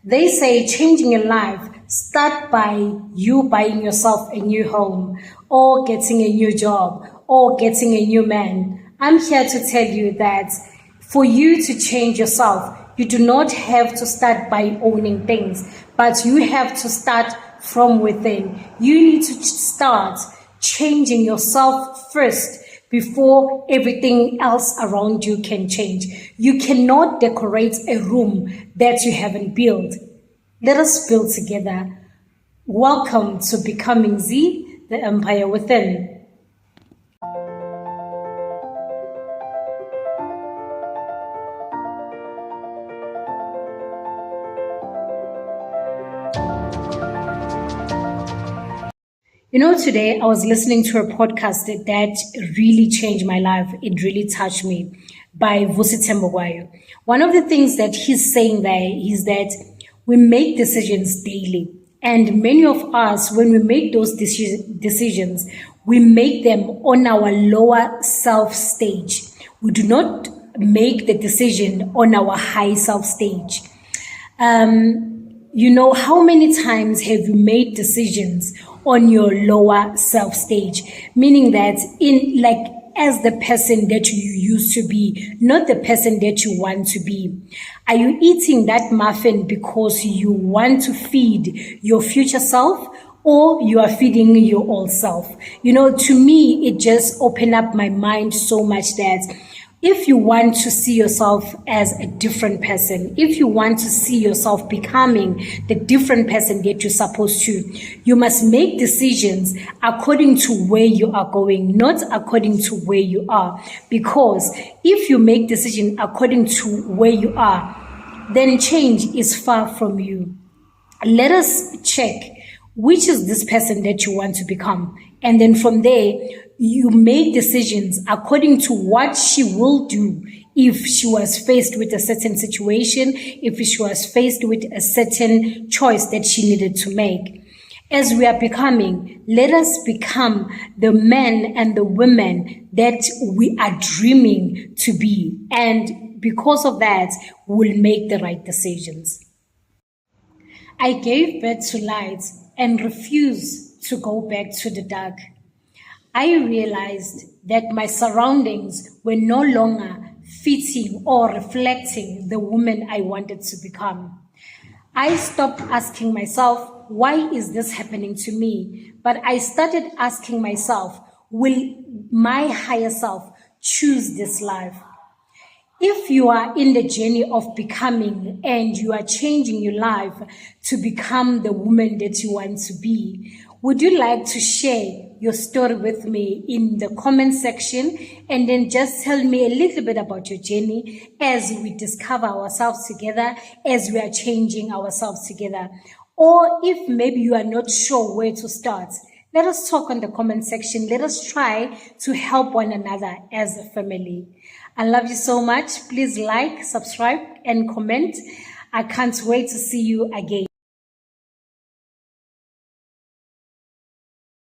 They say changing your life start by you buying yourself a new home or getting a new job or getting a new man. I'm here to tell you that for you to change yourself, you do not have to start by owning things, but you have to start from within. You need to start changing yourself first before everything else around you can change. You cannot decorate a room that you haven't built. Let us build together. Welcome to Becoming Z, the Empire Within. Today I was listening to a podcast that really changed my life. It really touched me, by Vusi Tembogwayo. One of the things that he's saying there is that we make decisions daily. And many of us, when we make those decisions, we make them on our lower self stage. We do not make the decision on our high self stage. How many times have you made decisions on your lower self stage? Meaning that as the person that you used to be, not the person that you want to be. Are you eating that muffin because you want to feed your future self, or you are feeding your old self? To me, it just opened up my mind so much that if you want to see yourself as a different person, if you want to see yourself becoming the different person that you're supposed to, you must make decisions according to where you are going, not according to where you are. Because if you make decisions according to where you are, then change is far from you. Let us check which is this person that you want to become. And then from there, you make decisions according to what she will do if she was faced with a certain situation, if she was faced with a certain choice that she needed to make. As we are becoming, let us become the men and the women that we are dreaming to be. And because of that, we'll make the right decisions. I gave birth to light and refused to go back to the dark. I realized that my surroundings were no longer fitting or reflecting the woman I wanted to become. I stopped asking myself, why is this happening to me? But I started asking myself, will my higher self choose this life? If you are in the journey of becoming and you are changing your life to become the woman that you want to be, would you like to share your story with me in the comment section, and then just tell me a little bit about your journey as we discover ourselves together, as we are changing ourselves together? Or if maybe you are not sure where to start, let us talk on the comment section. Let us try to help one another as a family. I love you so much. Please like, subscribe, and comment. I can't wait to see you again.